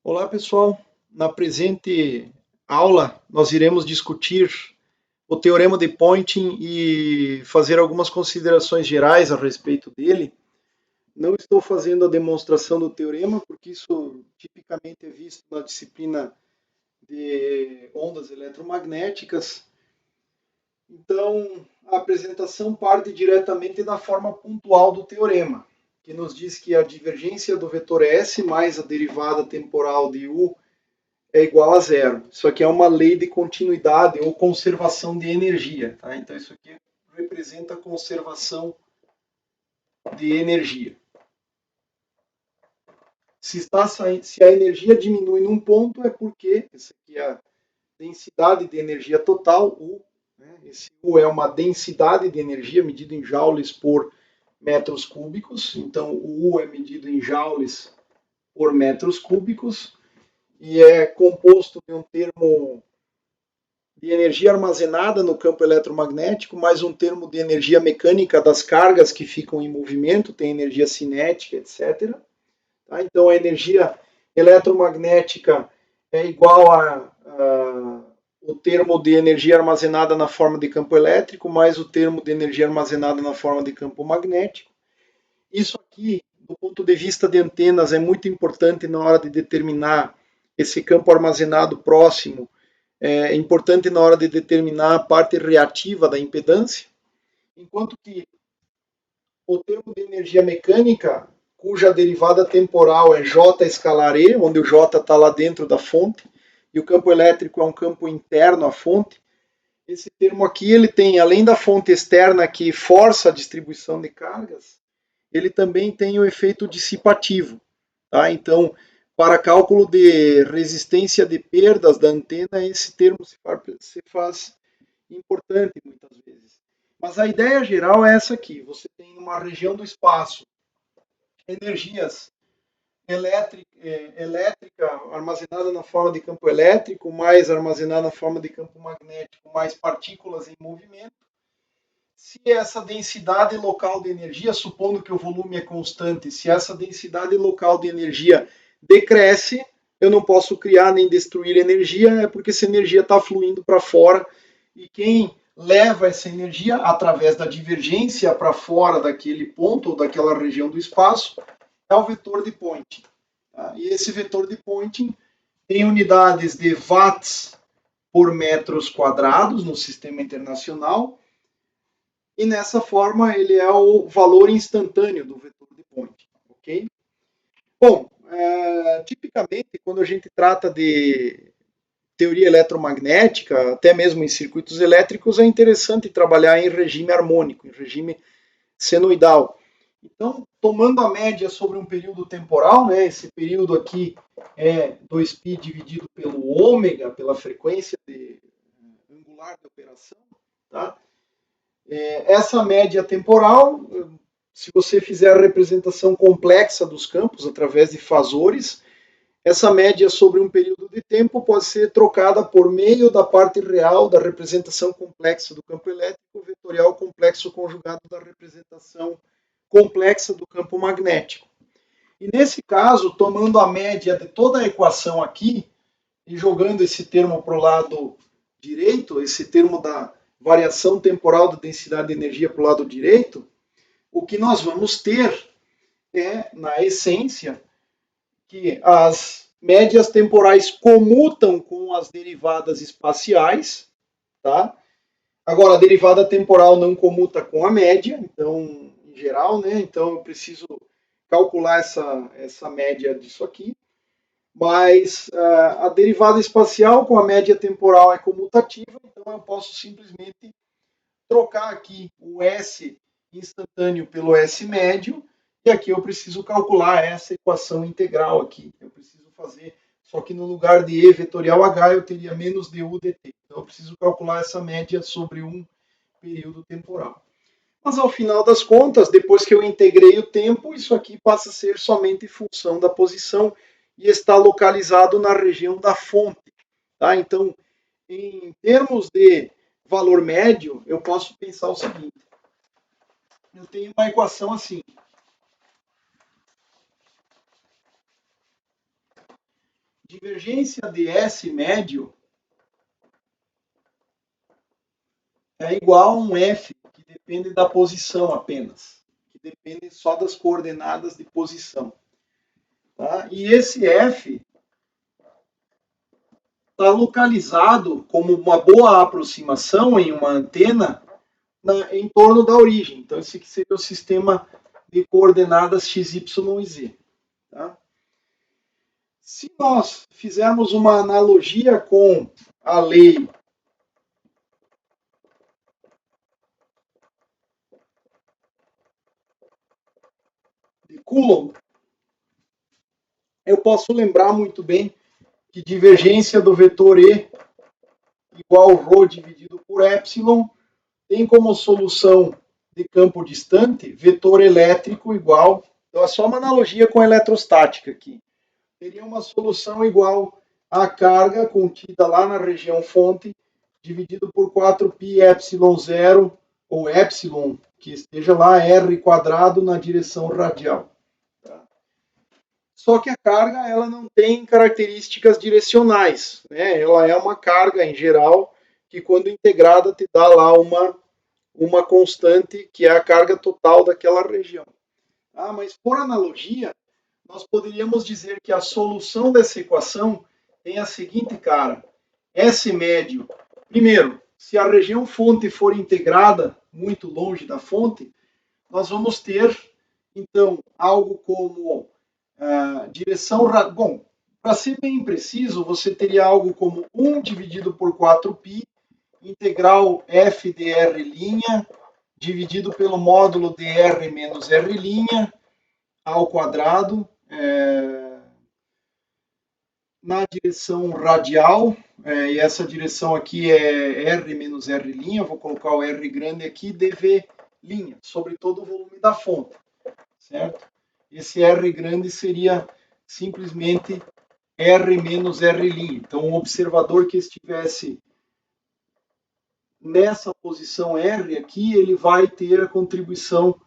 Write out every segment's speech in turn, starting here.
Olá, pessoal. Na presente aula, nós iremos discutir o teorema de Poynting e fazer algumas considerações gerais a respeito dele. Não estou fazendo a demonstração do teorema, porque isso tipicamente é visto na disciplina de ondas eletromagnéticas. Então, a apresentação parte diretamente da forma pontual do teorema, que nos diz que a divergência do vetor S mais a derivada temporal de U é igual a zero. Isso aqui é uma lei de continuidade ou conservação de energia. Tá? Então, isso aqui representa a conservação de energia. Se a energia diminui num ponto, é porque essa aqui é a densidade de energia total, U. Né? Esse U é uma densidade de energia medida em joules por metros cúbicos. Então, o U é medido em joules por metros cúbicos e é composto de um termo de energia armazenada no campo eletromagnético, mais um termo de energia mecânica das cargas que ficam em movimento, tem energia cinética, etc. Tá? Então, a energia eletromagnética é igual a o termo de energia armazenada na forma de campo elétrico, mais o termo de energia armazenada na forma de campo magnético. Isso aqui, do ponto de vista de antenas, é muito importante na hora de determinar esse campo armazenado próximo, é importante na hora de determinar a parte reativa da impedância, enquanto que o termo de energia mecânica, cuja derivada temporal é J escalar E, onde o J está lá dentro da fonte, e o campo elétrico é um campo interno à fonte, esse termo aqui ele tem, além da fonte externa que força a distribuição de cargas, ele também tem o efeito dissipativo. Tá? Então, para cálculo de resistência de perdas da antena, esse termo se faz importante muitas vezes. Mas a ideia geral é essa aqui: você tem uma região do espaço energias elétrica armazenada na forma de campo elétrico, mais armazenada na forma de campo magnético, mais partículas em movimento. Se essa densidade local de energia, supondo que o volume é constante, se essa densidade local de energia decresce, eu não posso criar nem destruir energia, é porque essa energia está fluindo para fora e quem leva essa energia através da divergência para fora daquele ponto ou daquela região do espaço é o vetor de Poynting. Tá? E esse vetor de Poynting tem unidades de watts por metros quadrados no sistema internacional, e nessa forma ele é o valor instantâneo do vetor de Poynting, ok? Bom, tipicamente quando a gente trata de teoria eletromagnética, até mesmo em circuitos elétricos, é interessante trabalhar em regime harmônico, em regime senoidal. Então, tomando a média sobre um período temporal, né, esse período aqui é 2π dividido pelo ômega, pela frequência angular de operação, tá? Essa média temporal, se você fizer a representação complexa dos campos através de fasores, essa média sobre um período de tempo pode ser trocada por meio da parte real da representação complexa do campo elétrico, vetorial complexo conjugado da representação complexa do campo magnético. E nesse caso, tomando a média de toda a equação aqui e jogando esse termo para o lado direito, esse termo da variação temporal da densidade de energia para o lado direito, o que nós vamos ter é, na essência, que as médias temporais comutam com as derivadas espaciais, tá? Agora, a derivada temporal não comuta com a média, então, em geral, né? Então, eu preciso calcular essa média disso aqui. Mas a derivada espacial com a média temporal é comutativa, então eu posso simplesmente trocar aqui o S instantâneo pelo S médio, e aqui eu preciso calcular essa equação integral aqui. Eu preciso fazer, só que no lugar de E vetorial H eu teria menos du dt. Então eu preciso calcular essa média sobre um período temporal. Mas ao final das contas, depois que eu integrei o tempo, isso aqui passa a ser somente função da posição e está localizado na região da fonte. Tá? Então, em termos de valor médio, eu posso pensar o seguinte. Eu tenho uma equação assim. divergência de S médio é igual a um F, que depende da posição apenas, que depende só das coordenadas de posição. Tá? E esse F está localizado como uma boa aproximação em uma antena em torno da origem. Então, esse aqui seria o sistema de coordenadas x, y e z. Tá? Se nós fizermos uma analogia com a lei de Coulomb, eu posso lembrar muito bem que divergência do vetor E igual ρ dividido por epsilon tem como solução de campo distante vetor elétrico igual, então é só uma analogia com a eletrostática aqui, teria uma solução igual à carga contida lá na região fonte dividido por 4π epsilon 0 ou epsilon que esteja lá r quadrado na direção radial. Só que a carga ela não tem características direcionais, né? Ela é uma carga em geral que quando integrada te dá lá uma constante que é a carga total daquela região. Mas por analogia, nós poderíamos dizer que a solução dessa equação tem a seguinte cara, S médio. Primeiro, se a região fonte for integrada muito longe da fonte, nós vamos ter então algo como direção... Bom, para ser bem preciso, você teria algo como 1 dividido por 4π, integral f dr' dividido pelo módulo dr menos r' ao quadrado, na direção radial, e essa direção aqui é r menos r', vou colocar o r grande aqui, dv', sobre todo o volume da fonte, certo? Esse R grande seria simplesmente R menos R'. Então, o observador que estivesse nessa posição R aqui, ele vai ter a contribuição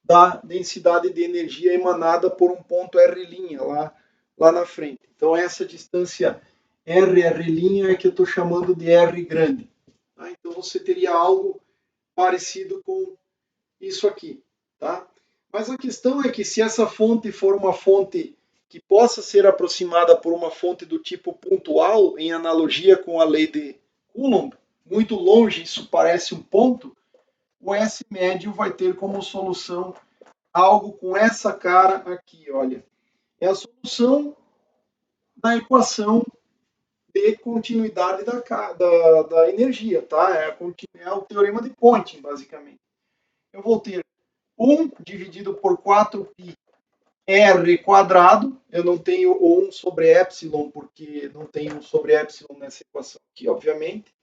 da densidade de energia emanada por um ponto R' lá na frente. Então, essa distância R' é que eu estou chamando de R grande. Tá? Então, você teria algo parecido com isso aqui. Tá? Mas a questão é que se essa fonte for uma fonte que possa ser aproximada por uma fonte do tipo pontual, em analogia com a lei de Coulomb, muito longe isso parece um ponto, o S médio vai ter como solução algo com essa cara aqui, olha. É a solução da equação de continuidade da energia, tá? É o teorema de Poynting, basicamente. Eu vou ter 1 dividido por 4π r quadrado, eu não tenho o 1 sobre epsilon, porque não tem 1 sobre epsilon nessa equação aqui, obviamente,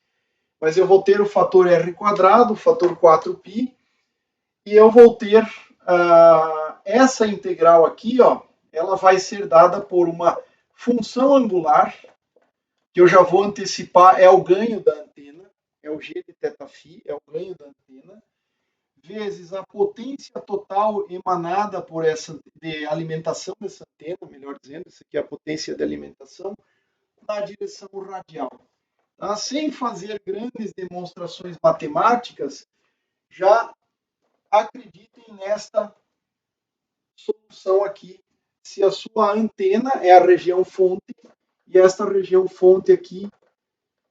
mas eu vou ter o fator r quadrado, o fator 4π, e eu vou ter essa integral aqui, ó, ela vai ser dada por uma função angular, que eu já vou antecipar, é o ganho da antena, é o g de θφ, é o ganho da antena, vezes a potência total emanada por essa de alimentação dessa antena, melhor dizendo, isso aqui é a potência de alimentação, na direção radial. Tá? Sem fazer grandes demonstrações matemáticas, já acreditem nesta solução aqui, se a sua antena é a região fonte, e esta região fonte aqui,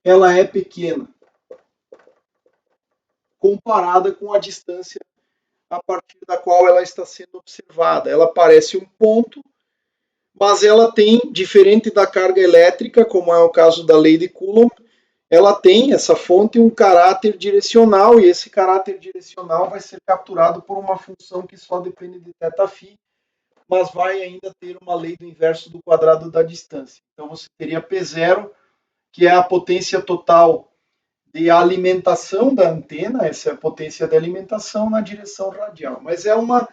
ela é pequena, comparada com a distância a partir da qual ela está sendo observada. Ela parece um ponto, mas ela tem, diferente da carga elétrica, como é o caso da lei de Coulomb, ela tem, essa fonte, um caráter direcional, e esse caráter direcional vai ser capturado por uma função que só depende de θφ, mas vai ainda ter uma lei do inverso do quadrado da distância. Então você teria P0, que é a potência total de alimentação da antena, essa é a potência de alimentação na direção radial. Mas é uma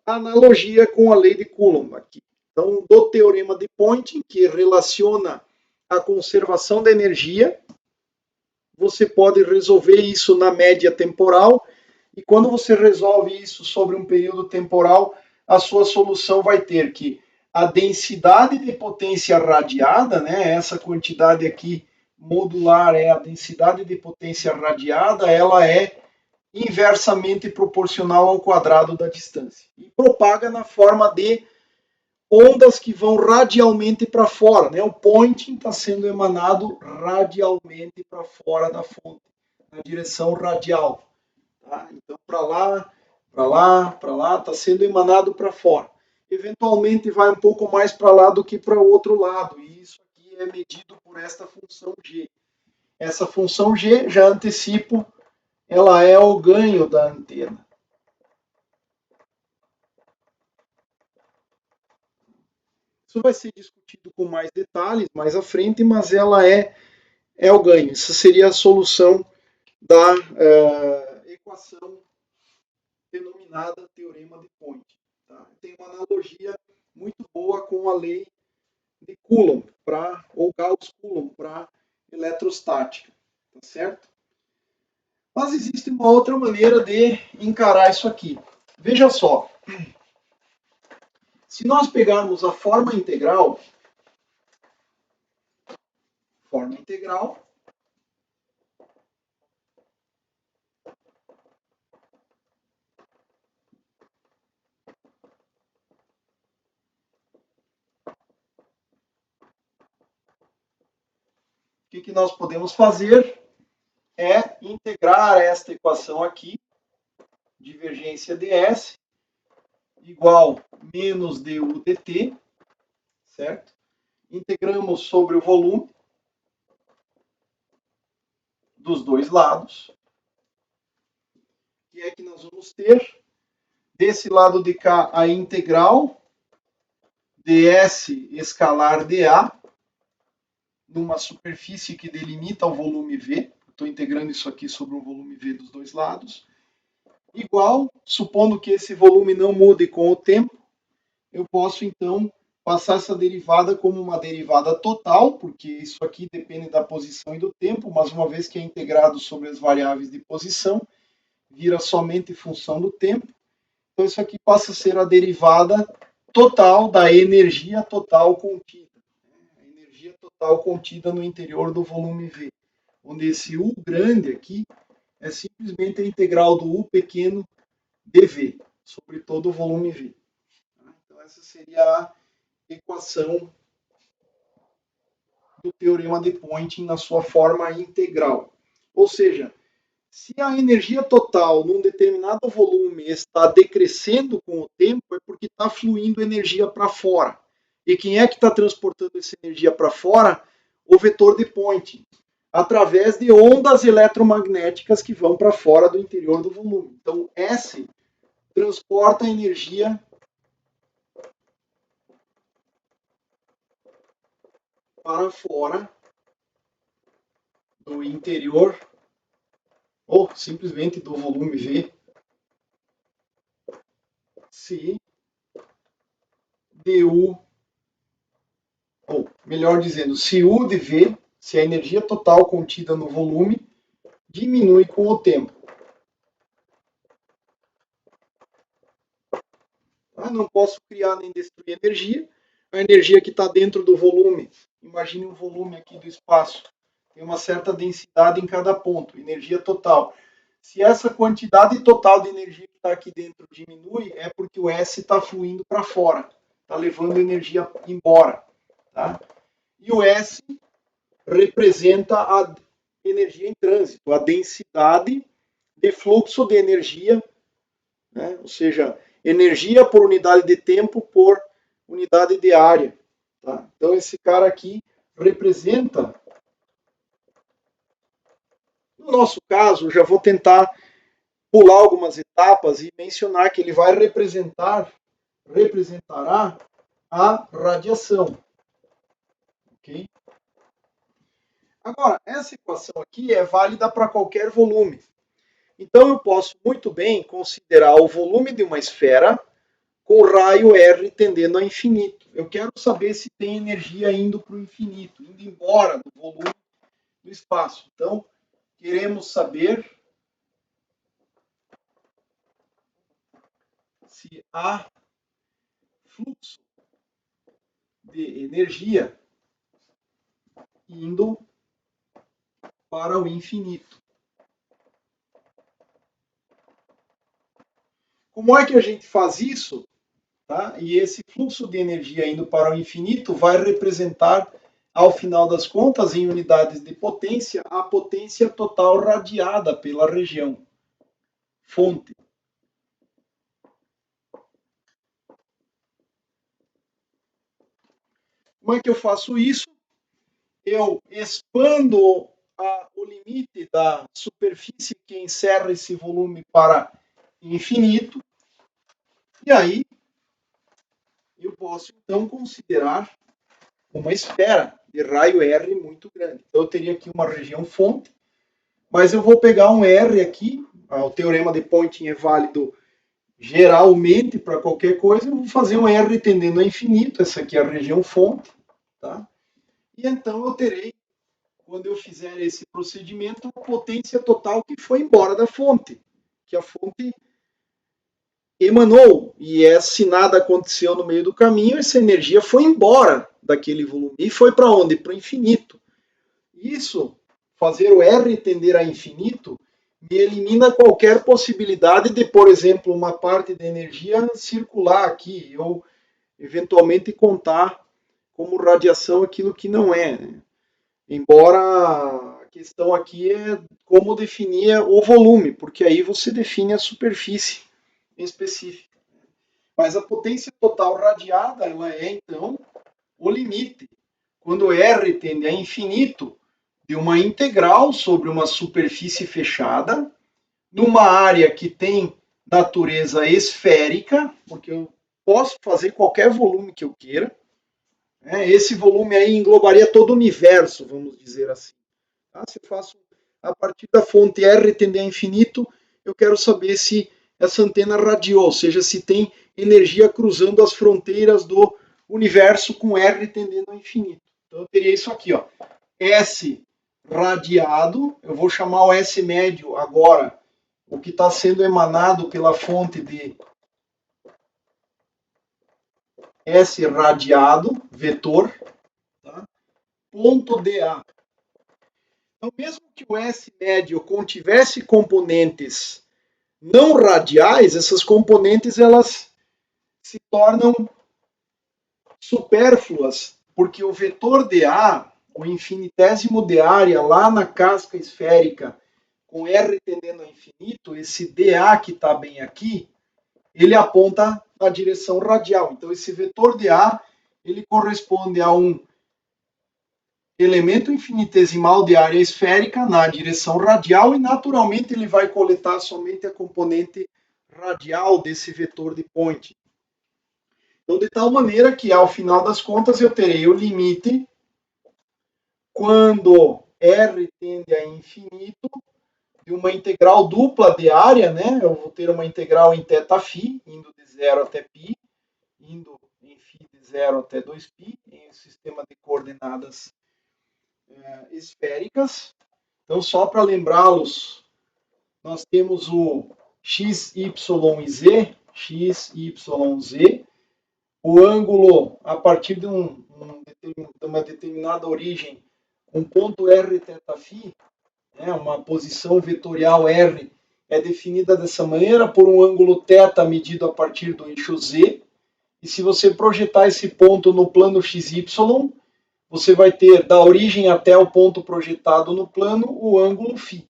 analogia com a lei de Coulomb aqui. Então, do teorema de Poynting, que relaciona a conservação da energia, você pode resolver isso na média temporal, e quando você resolve isso sobre um período temporal, a sua solução vai ter que a densidade de potência radiada, né, essa quantidade aqui modular é a densidade de potência radiada, ela é inversamente proporcional ao quadrado da distância. E propaga na forma de ondas que vão radialmente para fora. Né? O pointing está sendo emanado radialmente para fora da fonte, na direção radial. Tá? Então, para lá, para lá, para lá, está sendo emanado para fora. Eventualmente vai um pouco mais para lá do que para o outro lado. E isso aqui é medido por esta função G. Essa função G, já antecipo, ela é o ganho da antena. Isso vai ser discutido com mais detalhes mais à frente, mas ela é o ganho. Essa seria a solução da equação denominada teorema de Point. Tá? Tem uma analogia muito boa com a lei de Coulomb, ou Gauss-Coulomb, para eletrostática. Tá certo? Mas existe uma outra maneira de encarar isso aqui. Veja só. Se nós pegarmos a forma integral, o que nós podemos fazer é integrar esta equação aqui, divergência ds, igual menos du dt, certo? Integramos sobre o volume dos dois lados. O que é que nós vamos ter? Desse lado de cá, a integral ds escalar dA, numa superfície que delimita o volume V. Estou integrando isso aqui sobre um volume V dos dois lados. Igual, supondo que esse volume não mude com o tempo, eu posso então passar essa derivada como uma derivada total, porque isso aqui depende da posição e do tempo, mas uma vez que é integrado sobre as variáveis de posição, vira somente função do tempo. Então isso aqui passa a ser a derivada total da energia total contida. A energia total contida no interior do volume V, onde esse U grande aqui é simplesmente a integral do U pequeno dV sobre todo o volume V. Então essa seria a equação do teorema de Poynting na sua forma integral. Ou seja, se a energia total num determinado volume está decrescendo com o tempo, é porque está fluindo energia para fora. E quem é que está transportando essa energia para fora? O vetor de Poynting, através de ondas eletromagnéticas que vão para fora do interior do volume. Então, S transporta a energia para fora do interior, ou simplesmente do volume V, se du, ou melhor dizendo, se U de V, se a energia total contida no volume diminui com o tempo. Não posso criar nem destruir energia. A energia que está dentro do volume, imagine um volume aqui do espaço, tem uma certa densidade em cada ponto, energia total. Se essa quantidade total de energia que está aqui dentro diminui, é porque o S está fluindo para fora, está levando energia embora. Tá? E o S representa a energia em trânsito, a densidade de fluxo de energia, né? Ou seja, energia por unidade de tempo por unidade de área. Tá? Então, esse cara aqui representa, no nosso caso, já vou tentar pular algumas etapas e mencionar que ele vai representará a radiação. Ok? Agora, essa equação aqui é válida para qualquer volume. Então, eu posso muito bem considerar o volume de uma esfera com raio R tendendo a infinito. Eu quero saber se tem energia indo para o infinito, indo embora do volume do espaço. Então, queremos saber se há fluxo de energia indo para o infinito. Como é que a gente faz isso? Tá? E esse fluxo de energia indo para o infinito vai representar, ao final das contas, em unidades de potência, a potência total radiada pela região fonte. Como é que eu faço isso? Eu expando o limite da superfície que encerra esse volume para infinito, e aí eu posso então considerar uma esfera de raio R muito grande. Então eu teria aqui uma região fonte, mas eu vou pegar um R aqui, o teorema de Poynting é válido geralmente para qualquer coisa, eu vou fazer um R tendendo a infinito, essa aqui é a região fonte, tá? E então eu terei, quando eu fizer esse procedimento, a potência total que foi embora da fonte, que a fonte emanou, e se nada aconteceu no meio do caminho, essa energia foi embora daquele volume e foi para onde? Para o infinito. Isso, fazer o R tender a infinito, me elimina qualquer possibilidade de, por exemplo, uma parte da energia circular aqui, ou eventualmente contar como radiação aquilo que não é. Né? Embora a questão aqui é como definir o volume, porque aí você define a superfície específica. Mas a potência total radiada, ela é então o limite. Quando R tende a infinito, de uma integral sobre uma superfície fechada, numa área que tem natureza esférica, porque eu posso fazer qualquer volume que eu queira. Né? Esse volume aí englobaria todo o universo, vamos dizer assim. Tá? Se eu faço a partir da fonte R tender a infinito, eu quero saber se essa antena radiou, ou seja, se tem energia cruzando as fronteiras do universo com R tendendo ao infinito. Então eu teria isso aqui, ó. S radiado, eu vou chamar o S médio agora, o que está sendo emanado pela fonte de S radiado, vetor, tá? Ponto dA. Então, mesmo que o S médio contivesse componentes não radiais, essas componentes elas se tornam supérfluas, porque o vetor dA, o infinitésimo de área lá na casca esférica, com R tendendo a infinito, esse dA que está bem aqui, ele aponta na direção radial. Então, esse vetor dA, ele corresponde a um elemento infinitesimal de área esférica na direção radial e, naturalmente, ele vai coletar somente a componente radial desse vetor de Poynting. Então, de tal maneira que, ao final das contas, eu terei o limite quando R tende a infinito de uma integral dupla de área, né? Eu vou ter uma integral em θφ, indo de 0 até π, indo em φ de 0 até 2π, em um sistema de coordenadas esféricas. Então, só para lembrá-los, nós temos o x, y e z, x, y, z. O ângulo, a partir de uma determinada origem, um ponto r θφ, né, uma posição vetorial r, é definida dessa maneira por um ângulo θ medido a partir do eixo z. E se você projetar esse ponto no plano xy, você vai ter da origem até o ponto projetado no plano o ângulo φ.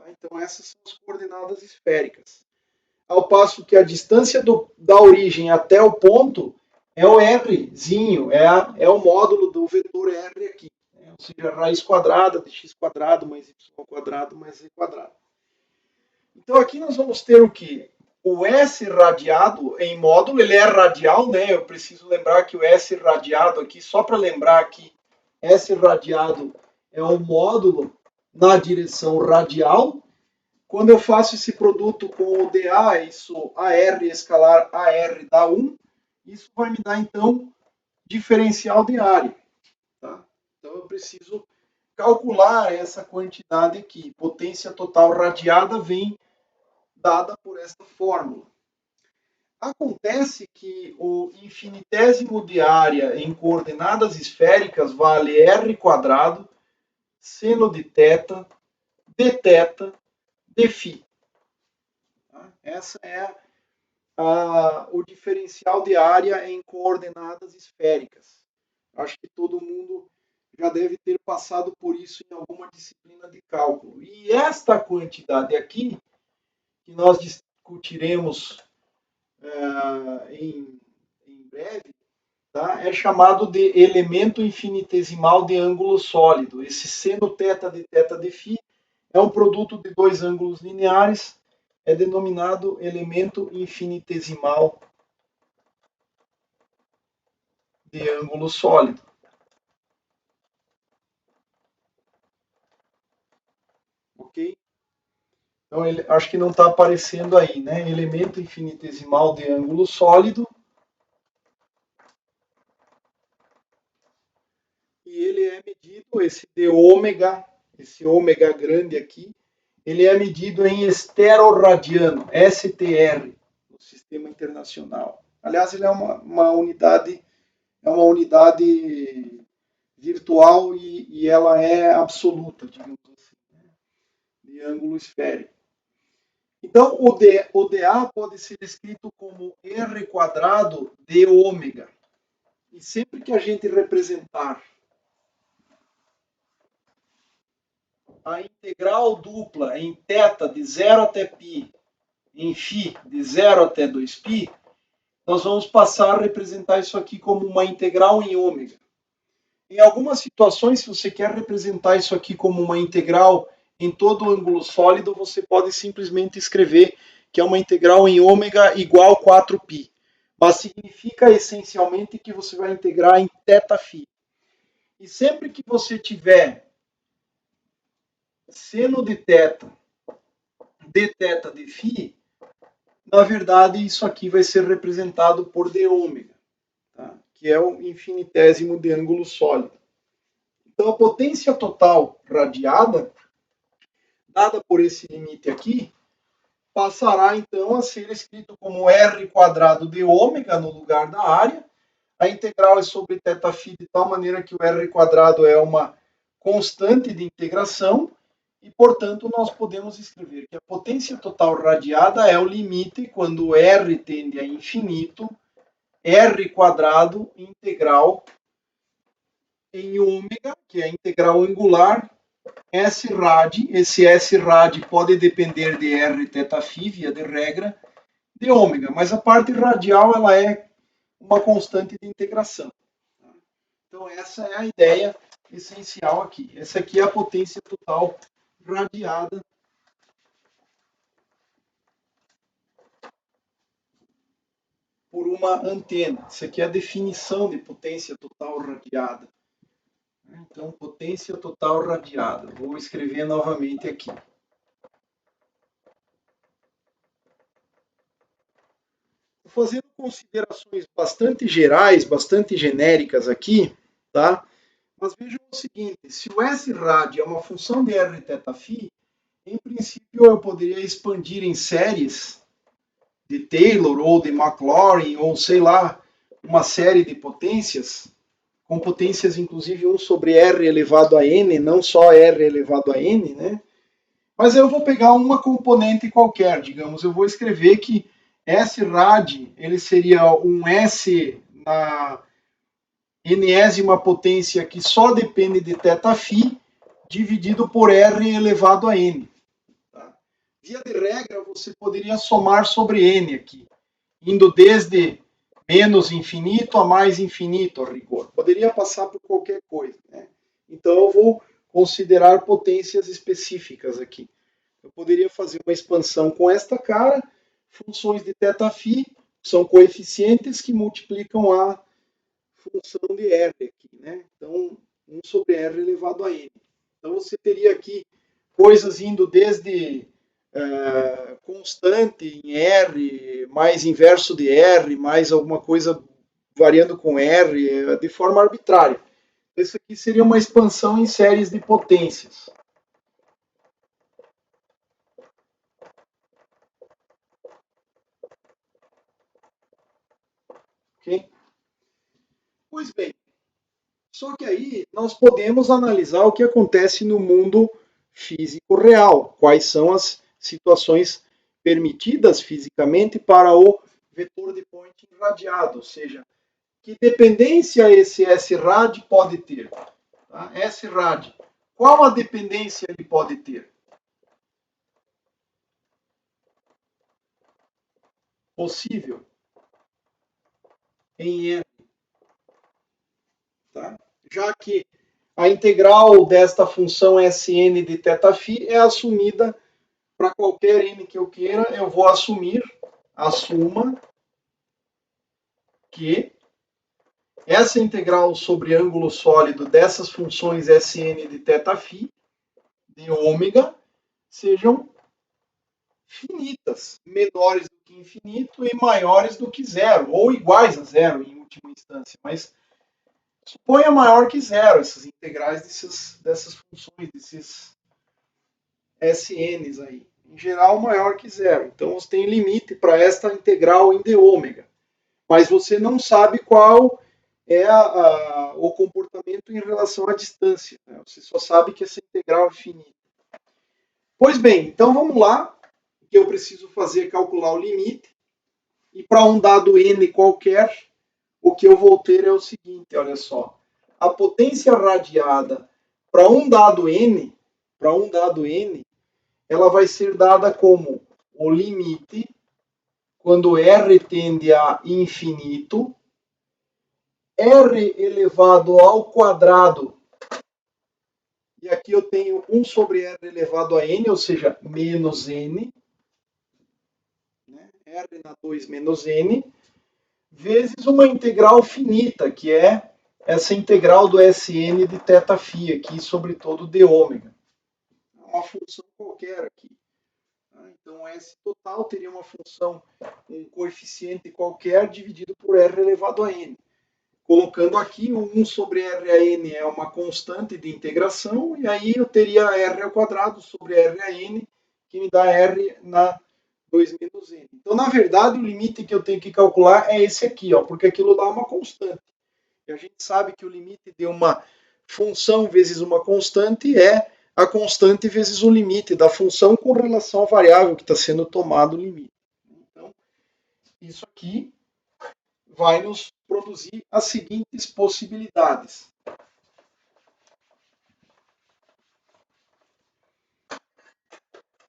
Então essas são as coordenadas esféricas. Ao passo que a distância da origem até o ponto é o rzinho, é o módulo do vetor r aqui. Ou seja, a raiz quadrada de x quadrado mais y quadrado mais z quadrado. Então aqui nós vamos ter o que? O S radiado em módulo, ele é radial, né? Eu preciso lembrar que o S radiado aqui, só para lembrar aqui, S radiado é o módulo na direção radial. Quando eu faço esse produto com o dA, isso AR escalar AR dá 1, isso vai me dar então diferencial de área. Tá? Então eu preciso calcular essa quantidade aqui. Potência total radiada vem dada por esta fórmula. Acontece que o infinitésimo de área em coordenadas esféricas vale r quadrado seno de θ d θ d φ. Essa é o diferencial de área em coordenadas esféricas. Acho que todo mundo já deve ter passado por isso em alguma disciplina de cálculo. E esta quantidade aqui, que nós discutiremos em breve, tá? É chamado de elemento infinitesimal de ângulo sólido. Esse seno θ de θ de φ é um produto de dois ângulos lineares, é denominado elemento infinitesimal de ângulo sólido. Ok? Então, acho que não está aparecendo aí, né? Elemento infinitesimal de ângulo sólido. E ele é medido, esse ômega grande aqui, ele é medido em esteroradiano, STR, no sistema internacional. Aliás, ele é uma unidade virtual e ela é absoluta, digamos assim, né? De ângulo esférico. Então, o dA pode ser escrito como R quadrado de ômega. E sempre que a gente representar a integral dupla em θ de 0 até π, em φ de 0 até 2π, nós vamos passar a representar isso aqui como uma integral em ômega. Em algumas situações, se você quer representar isso aqui como uma integral em todo ângulo sólido, você pode simplesmente escrever que é uma integral em ômega igual a 4π. Mas significa essencialmente que você vai integrar em θφ. E sempre que você tiver seno de θ, dθ de φ, na verdade isso aqui vai ser representado por d ômega, tá? Que é o infinitésimo de ângulo sólido. Então a potência total radiada, dada por esse limite aqui, passará então a ser escrito como r quadrado de ômega no lugar da área. A integral é sobre θφ de tal maneira que o r quadrado é uma constante de integração e, portanto, nós podemos escrever que a potência total radiada é o limite quando r tende a infinito, r quadrado integral em ômega, que é a integral angular, S rad. Esse S rad pode depender de r θφ, via de regra, de ômega, mas a parte radial ela é uma constante de integração. Então essa é a ideia essencial aqui. Essa aqui é a potência total radiada por uma antena. Isso aqui é a definição de potência total radiada. Então, potência total radiada. Vou escrever novamente aqui. Fazendo considerações bastante gerais, bastante genéricas aqui, tá? Mas vejam o seguinte, se o S rad é uma função de r θφ, em princípio eu poderia expandir em séries de Taylor ou de Maclaurin, ou sei lá, uma série de potências, com potências inclusive 1 sobre r elevado a n, não só r elevado a n, né? Mas eu vou pegar uma componente qualquer, digamos, eu vou escrever que S rad ele seria um S na enésima potência que só depende de θφ dividido por r elevado a n. Tá? Via de regra, você poderia somar sobre n aqui, indo desde menos infinito a mais infinito, a rigor. Poderia passar por qualquer coisa, né? Então eu vou considerar potências específicas aqui. Eu poderia fazer uma expansão com esta cara, funções de θφ são coeficientes que multiplicam a função de R aqui, né? Então, 1 sobre R elevado a N. Então, você teria aqui coisas indo desde constante em R, mais inverso de R, mais alguma coisa variando com R, de forma arbitrária. Isso aqui seria uma expansão em séries de potências. Ok? Pois bem, só que aí nós podemos analisar o que acontece no mundo físico real, quais são as situações permitidas fisicamente para o vetor de Poynting radiado, ou seja, que dependência esse S-rad pode ter. Tá? S-rad, qual a dependência ele pode ter? Possível em R. Tá? Já que a integral desta função Sn de θφ é assumida para qualquer n que eu queira, eu vou assumir a suma que essa integral sobre ângulo sólido dessas funções Sn de θφ de ômega sejam finitas, menores do que infinito e maiores do que zero, ou iguais a zero em última instância, mas suponha maior que zero essas integrais dessas funções, desses SNs aí. Em geral, maior que zero. Então, você tem limite para esta integral em d ômega. Mas você não sabe qual é o comportamento em relação à distância. Né? Você só sabe que essa integral é finita. Pois bem, então vamos lá. O que eu preciso fazer é calcular o limite. E para um dado n qualquer, o que eu vou ter é o seguinte, olha só. A potência radiada para um dado n, ela vai ser dada como o limite quando r tende a infinito, r elevado ao quadrado, e aqui eu tenho 1 sobre r elevado a n, ou seja, menos n, né? R na 2 menos n, vezes uma integral finita, que é essa integral do Sn de θφ aqui sobre todo d ômega. Uma função qualquer aqui. Então, S total teria uma função, um coeficiente qualquer dividido por R elevado a n. Colocando aqui, o 1 sobre R a n é uma constante de integração, e aí eu teria R ao quadrado sobre R a n, que me dá R na 2 menos n. Então, na verdade, o limite que eu tenho que calcular é esse aqui, ó, porque aquilo lá é uma constante. E a gente sabe que o limite de uma função vezes uma constante é a constante vezes o limite da função com relação à variável que está sendo tomado o limite. Então, isso aqui vai nos produzir as seguintes possibilidades.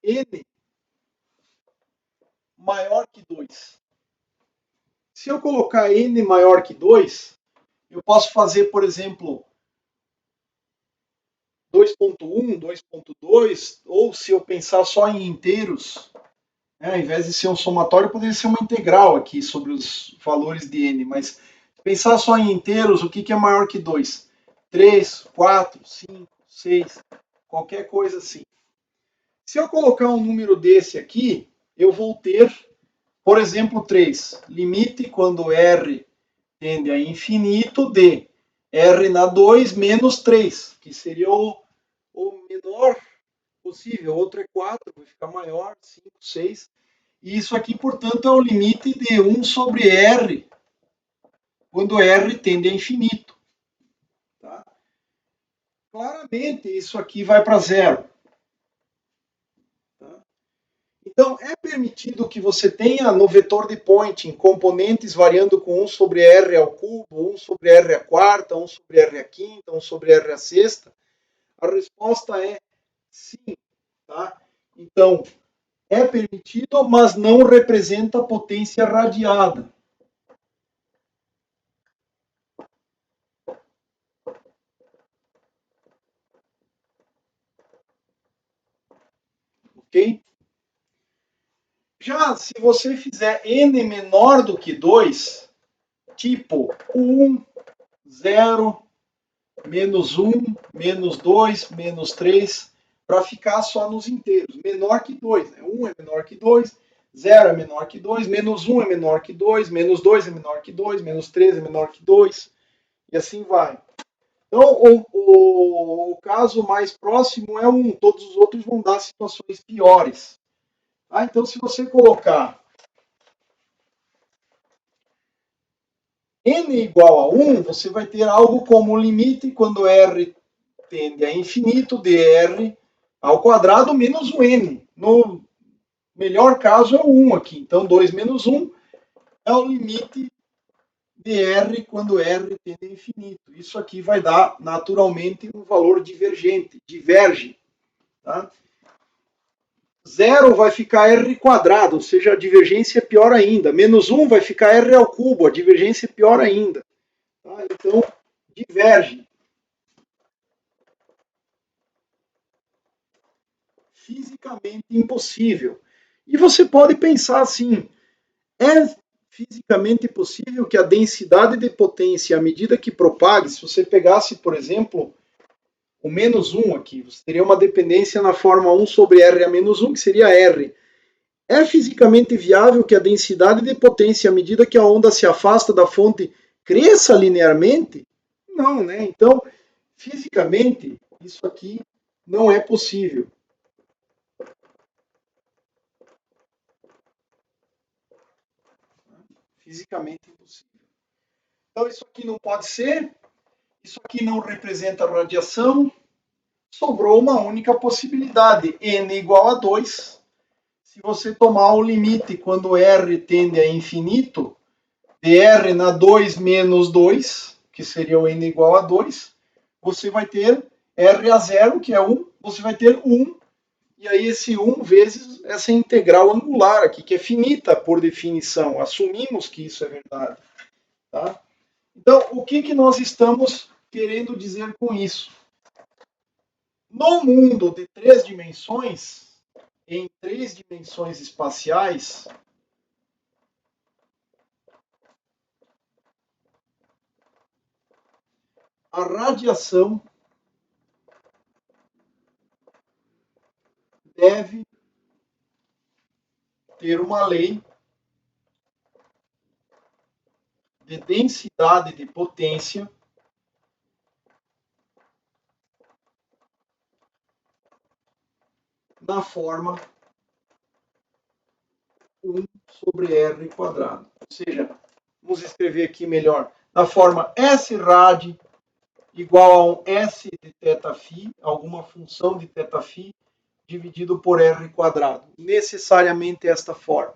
N maior que 2. Se eu colocar n maior que 2, eu posso fazer, por exemplo, 2.1, 2.2, ou se eu pensar só em inteiros, ao invés de ser um somatório, poderia ser uma integral aqui sobre os valores de n, mas pensar só em inteiros, o que é maior que 2? 3, 4, 5, 6, qualquer coisa assim. Se eu colocar um número desse aqui, eu vou ter, por exemplo, 3. Limite quando r tende a infinito de r na 2 menos 3, que seria o menor possível. Outro é 4, vai ficar maior, 5, 6. E isso aqui, portanto, é o limite de 1 sobre r, quando r tende a infinito. Tá? Claramente, isso aqui vai para zero. Tá? Então, é permitido que você tenha no vetor de Poynting componentes variando com 1 sobre r ao cubo, 1 sobre r à quarta, 1 sobre r à quinta, 1 sobre r à sexta? A resposta é sim. Tá? Então, é permitido, mas não representa potência radiada. Ok? Já se você fizer n menor do que 2, tipo 1, 0, menos 1, menos 2, menos 3, para ficar só nos inteiros. Menor que 2. Né? 1 é menor que 2, 0 é menor que 2, menos 1 é menor que 2, menos 2 é menor que 2, menos 3 é menor que 2, e assim vai. Então, o caso mais próximo é 1, todos os outros vão dar situações piores. Então, se você colocar n igual a 1, você vai ter algo como o limite quando r tende a infinito de r ao quadrado menos o n. No melhor caso é o 1 aqui. Então, 2 menos 1 é o limite de r quando r tende a infinito. Isso aqui vai dar, naturalmente, um valor divergente, diverge. Tá? Zero vai ficar r quadrado, ou seja, a divergência é pior ainda. Menos 1 vai ficar r ao cubo, a divergência é pior ainda. Tá? Então, diverge. Fisicamente impossível. E você pode pensar assim, é fisicamente possível que a densidade de potência, à medida que propague, se você pegasse, por exemplo, o menos 1 aqui, você teria uma dependência na forma 1 sobre R a menos 1, que seria R. É fisicamente viável que a densidade de potência, à medida que a onda se afasta da fonte, cresça linearmente? Não, né? Então, fisicamente, isso aqui não é possível. Fisicamente impossível. Então, isso aqui não pode ser, isso aqui não representa radiação, sobrou uma única possibilidade, n igual a 2. Se você tomar o limite quando r tende a infinito, de r na 2 menos 2, que seria o n igual a 2, você vai ter r a 0, que é 1, você vai ter 1, e aí esse 1 vezes essa integral angular aqui, que é finita por definição, assumimos que isso é verdade. Tá? Então, o que nós estamos querendo dizer com isso? No mundo de 3 dimensões, em 3 dimensões espaciais, a radiação deve ter uma lei de densidade de potência na forma 1 sobre r quadrado. Ou seja, vamos escrever aqui melhor, na forma S rad igual a um S de θφ, alguma função de θφ, dividido por r quadrado. Necessariamente esta forma.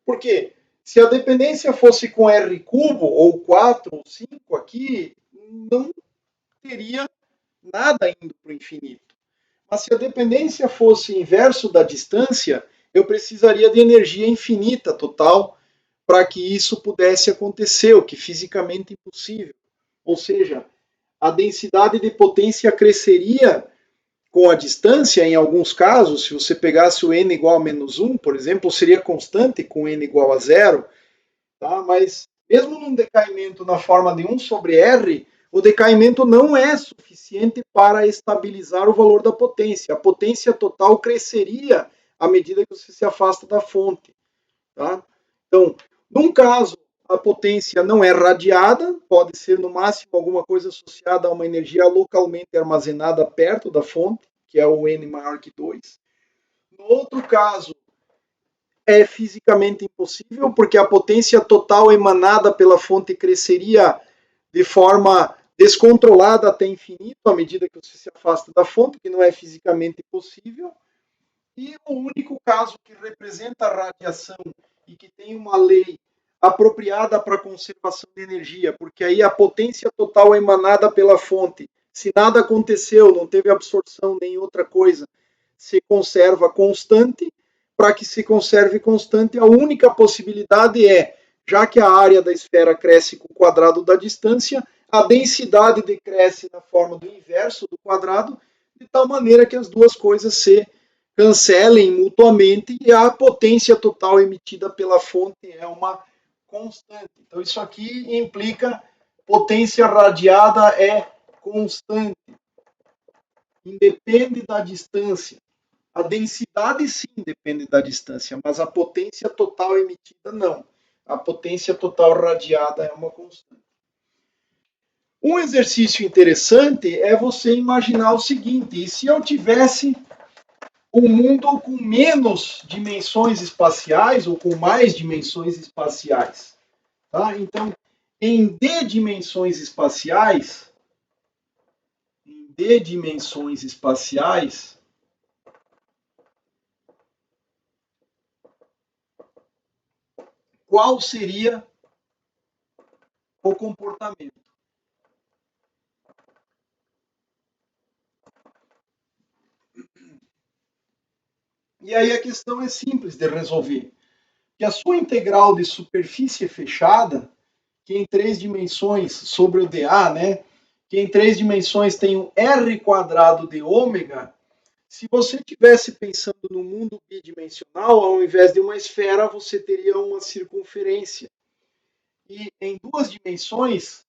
Por quê? Se a dependência fosse com r cubo, ou 4, ou 5 aqui, não teria nada indo para o infinito. Mas se a dependência fosse inverso da distância, eu precisaria de energia infinita total para que isso pudesse acontecer, o que fisicamente é impossível. Ou seja, a densidade de potência cresceria com a distância, em alguns casos, se você pegasse o n igual a menos 1, por exemplo, seria constante com n igual a 0, tá? Mas mesmo num decaimento na forma de 1 sobre r, o decaimento não é suficiente para estabilizar o valor da potência. A potência total cresceria à medida que você se afasta da fonte. Tá? Então, num caso, a potência não é radiada, pode ser no máximo alguma coisa associada a uma energia localmente armazenada perto da fonte, que é o N maior que 2. No outro caso, é fisicamente impossível, porque a potência total emanada pela fonte cresceria de forma descontrolada até infinito, à medida que você se afasta da fonte, que não é fisicamente possível. E o único caso que representa a radiação e que tem uma lei apropriada para a conservação de energia, porque aí a potência total emanada pela fonte, se nada aconteceu, não teve absorção nem outra coisa, se conserva constante. Para que se conserve constante, a única possibilidade é, já que a área da esfera cresce com o quadrado da distância, a densidade decresce na forma do inverso do quadrado, de tal maneira que as duas coisas se cancelem mutuamente e a potência total emitida pela fonte é uma constante. Então, isso aqui implica potência radiada é constante, independe da distância. A densidade sim depende da distância, mas a potência total emitida não. A potência total radiada é uma constante. Um exercício interessante é você imaginar o seguinte: e se eu tivesse um mundo com menos dimensões espaciais ou com mais dimensões espaciais? Tá? Então, em D dimensões espaciais, qual seria o comportamento? E aí a questão é simples de resolver. Que a sua integral de superfície fechada, que em três dimensões sobre o dA, né? Que em três dimensões tem um r quadrado de ômega. Se você estivesse pensando no mundo bidimensional, ao invés de uma esfera, você teria uma circunferência. E em duas dimensões,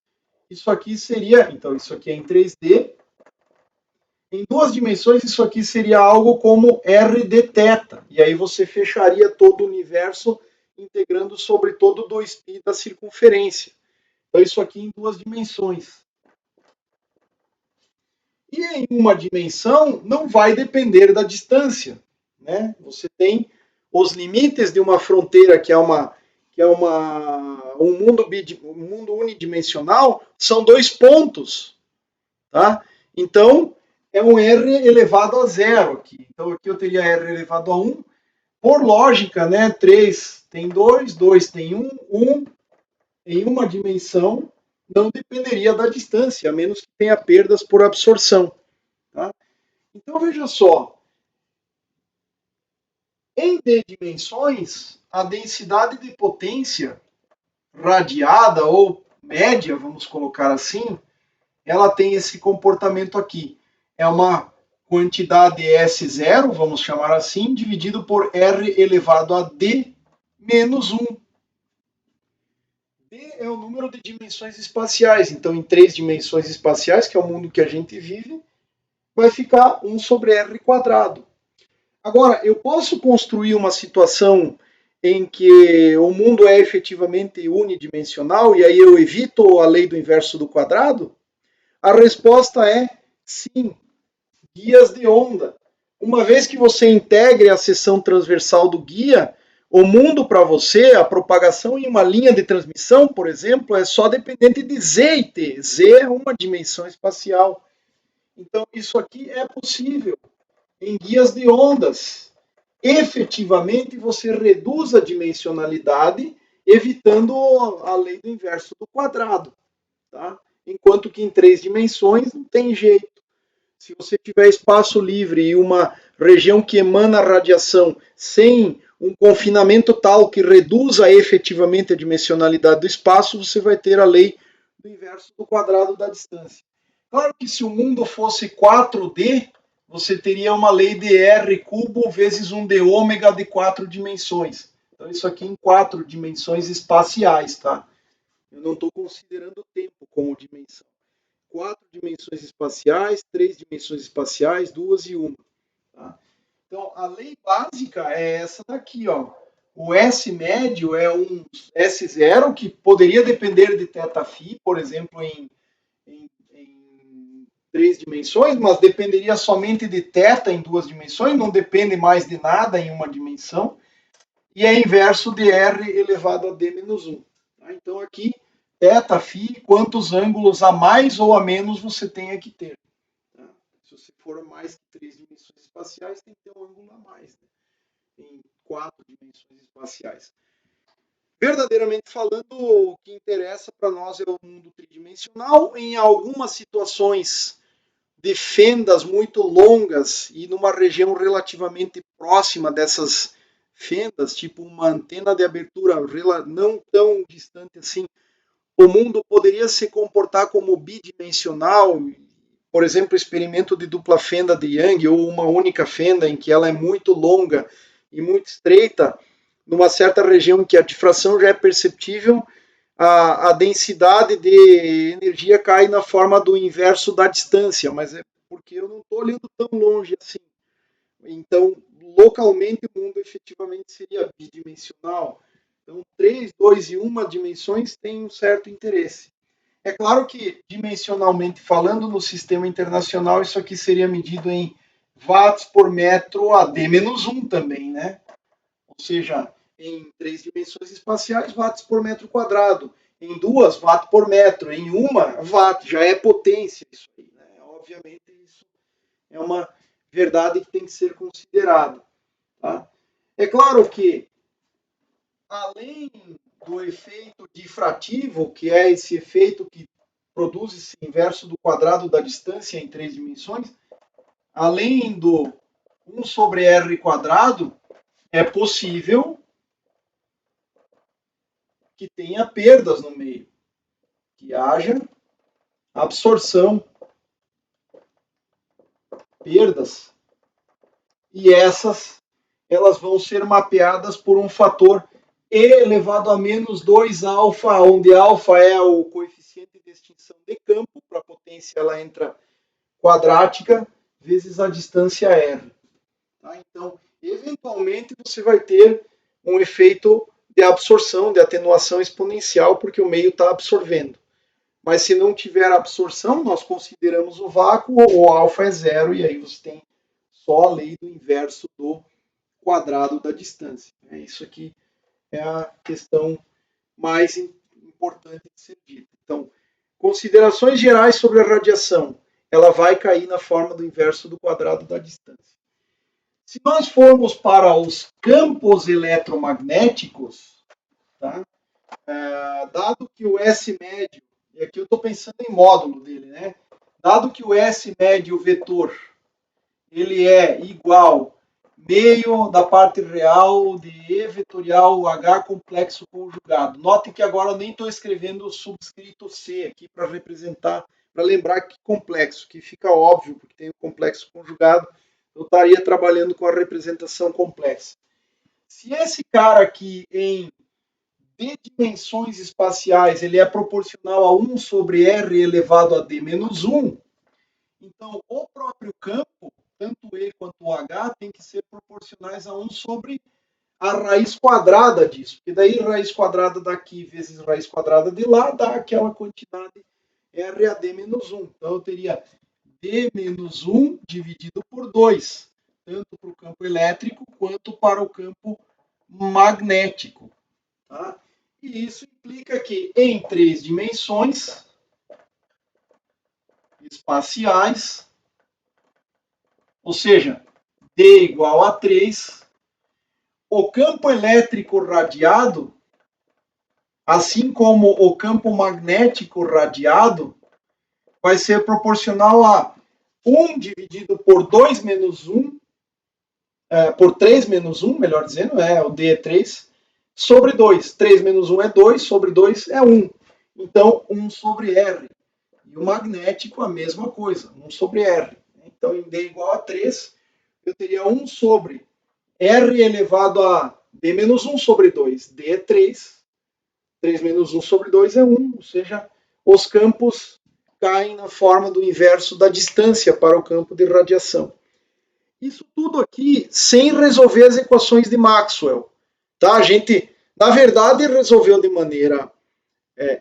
isso aqui seria, então isso aqui é em 3D. Em duas dimensões, isso aqui seria algo como r de θ. E aí você fecharia todo o universo integrando sobre todo o 2π da circunferência. Então, isso aqui em duas dimensões. E em uma dimensão, não vai depender da distância. Né? Você tem os limites de uma fronteira um mundo unidimensional, são dois pontos. Tá? Então, é um r elevado a zero aqui. Então, aqui eu teria r elevado a 1. Por lógica, né, 3 tem 2, 2 tem 1, 1 em uma dimensão não dependeria da distância, a menos que tenha perdas por absorção. Tá? Então, veja só. Em D dimensões, a densidade de potência radiada ou média, vamos colocar assim, ela tem esse comportamento aqui. É uma quantidade S0, vamos chamar assim, dividido por R elevado a D menos 1. D é o número de dimensões espaciais. Então, em três dimensões espaciais, que é o mundo que a gente vive, vai ficar 1 sobre R quadrado. Agora, eu posso construir uma situação em que o mundo é efetivamente unidimensional e aí eu evito a lei do inverso do quadrado? A resposta é sim. Guias de onda. Uma vez que você integre a seção transversal do guia, o mundo para você, a propagação em uma linha de transmissão, por exemplo, é só dependente de Z e T. Z é uma dimensão espacial. Então, isso aqui é possível em guias de ondas. Efetivamente, você reduz a dimensionalidade, evitando a lei do inverso do quadrado. Tá? Enquanto que em três dimensões não tem jeito. Se você tiver espaço livre e uma região que emana radiação sem um confinamento tal que reduza efetivamente a dimensionalidade do espaço, você vai ter a lei do inverso do quadrado da distância. Claro que se o mundo fosse 4D, você teria uma lei de R cubo vezes 1 de ômega de 4 dimensões. Então, isso aqui em 4 dimensões espaciais, tá? Eu não estou considerando o tempo como dimensão. 4 dimensões espaciais, 3 dimensões espaciais, 2 e 1. Tá? Então, a lei básica é essa daqui, ó. O S médio é um S0 que poderia depender de θφ, por exemplo, em 3 dimensões, mas dependeria somente de θ em 2 dimensões, não depende mais de nada em uma dimensão. E é inverso de R elevado a D menos 1. Tá? Então, aqui θφ, quantos ângulos a mais ou a menos você tenha que ter. Tá? Se você for mais que 3 dimensões espaciais, tem que ter um ângulo a mais, né? Em 4 dimensões espaciais. Verdadeiramente falando, o que interessa para nós é o mundo tridimensional. Em algumas situações de fendas muito longas e numa região relativamente próxima dessas fendas, tipo uma antena de abertura não tão distante assim, o mundo poderia se comportar como bidimensional, por exemplo, experimento de dupla fenda de Young ou uma única fenda em que ela é muito longa e muito estreita, numa certa região em que a difração já é perceptível, a densidade de energia cai na forma do inverso da distância, mas é porque eu não estou olhando tão longe assim. Então, localmente, o mundo efetivamente seria bidimensional. Então, 3, 2 e 1 dimensões têm um certo interesse. É claro que, dimensionalmente falando, no sistema internacional, isso aqui seria medido em watts por metro a D-1 também, né? Ou seja, em 3 dimensões espaciais, watts por metro quadrado. Em 2, watt por metro. Em uma, watt. Já é potência isso aí, né? Obviamente, isso é uma verdade que tem que ser considerada. Tá? É claro que, além do efeito difrativo, que é esse efeito que produz esse inverso do quadrado da distância em 3 dimensões, além do 1 sobre r quadrado, é possível que tenha perdas no meio, que haja absorção, perdas, e elas vão ser mapeadas por um fator e elevado a menos 2 alfa, onde alfa é o coeficiente de extinção de campo, para a potência ela entra quadrática, vezes a distância r. Tá? Então, eventualmente você vai ter um efeito de absorção, de atenuação exponencial, porque o meio está absorvendo. Mas se não tiver absorção, nós consideramos o vácuo, o alfa é zero, e aí você tem só a lei do inverso do quadrado da distância. Isso aqui é a questão mais importante de ser dita. Então, considerações gerais sobre a radiação. Ela vai cair na forma do inverso do quadrado da distância. Se nós formos para os campos eletromagnéticos, tá? Dado que o S médio, e aqui eu estou pensando em módulo dele, né? Dado que o S médio vetor ele é igual meio da parte real de E vetorial H complexo conjugado. Note que agora eu nem estou escrevendo o subscrito C aqui para representar, para lembrar que complexo, que fica óbvio, porque tem o complexo conjugado, eu estaria trabalhando com a representação complexa. Se esse cara aqui em D dimensões espaciais ele é proporcional a 1 sobre R elevado a D menos 1, então o próprio campo, tanto E quanto o H, tem que ser proporcionais a 1 sobre a raiz quadrada disso. Porque daí raiz quadrada daqui vezes raiz quadrada de lá dá aquela quantidade RAD menos 1. Então eu teria D menos 1 dividido por 2, tanto para o campo elétrico quanto para o campo magnético. Tá? E isso implica que em 3 dimensões espaciais, ou seja, D igual a 3, o campo elétrico radiado, assim como o campo magnético radiado, vai ser proporcional a 1 dividido por 2 menos 1, por 3 menos 1, melhor dizendo, o D é 3, sobre 2. 3 menos 1 é 2, sobre 2 é 1. Então, 1 sobre R. E o magnético, a mesma coisa, 1 sobre R. Então, em D igual a 3, eu teria 1 sobre R elevado a D menos 1 sobre 2. D é 3. 3 menos 1 sobre 2 é 1. Ou seja, os campos caem na forma do inverso da distância para o campo de radiação. Isso tudo aqui sem resolver as equações de Maxwell. Tá? A gente, na verdade, resolveu de maneira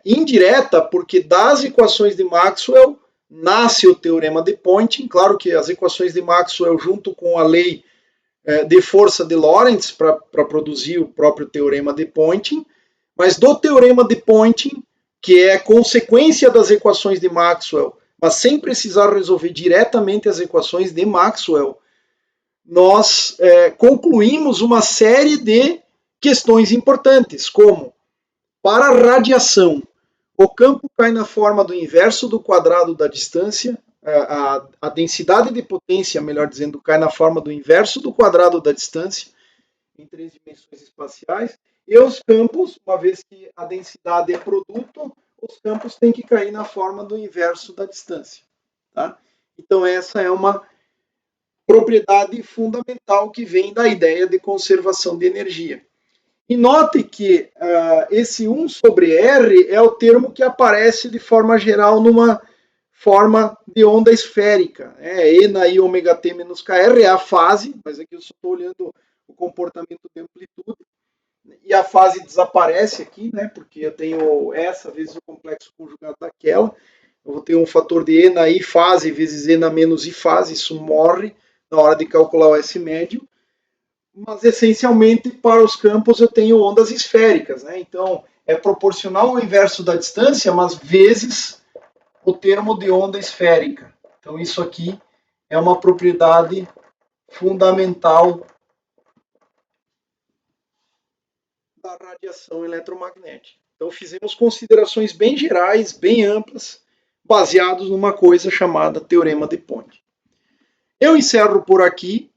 indireta, porque das equações de Maxwell nasce o teorema de Poynting. Claro que as equações de Maxwell, junto com a lei de força de Lorentz, para produzir o próprio teorema de Poynting, mas do teorema de Poynting, que é consequência das equações de Maxwell, mas sem precisar resolver diretamente as equações de Maxwell, nós concluímos uma série de questões importantes, como, para a radiação, o campo cai na forma do inverso do quadrado da distância, a densidade de potência, melhor dizendo, cai na forma do inverso do quadrado da distância, em 3 dimensões espaciais, e os campos, uma vez que a densidade é produto, os campos têm que cair na forma do inverso da distância. Tá? Então essa é uma propriedade fundamental que vem da ideia de conservação de energia. E note que esse 1 sobre R é o termo que aparece de forma geral numa forma de onda esférica. E na I ômega t menos KR é a fase, mas aqui eu só estou olhando o comportamento de amplitude. E a fase desaparece aqui, né, porque eu tenho essa vezes o complexo conjugado daquela. Eu vou ter um fator de E na I fase vezes E na menos I fase, isso morre na hora de calcular o S médio. mas essencialmente para os campos eu tenho ondas esféricas, né? Então é proporcional ao inverso da distância, mas vezes o termo de onda esférica. Então isso aqui é uma propriedade fundamental da radiação eletromagnética. Então fizemos considerações bem gerais, bem amplas, baseados numa coisa chamada teorema de Ponte. Eu encerro por aqui.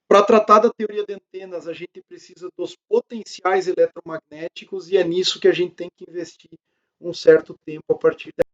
Para tratar da teoria de antenas, a gente precisa dos potenciais eletromagnéticos e é nisso que a gente tem que investir um certo tempo a partir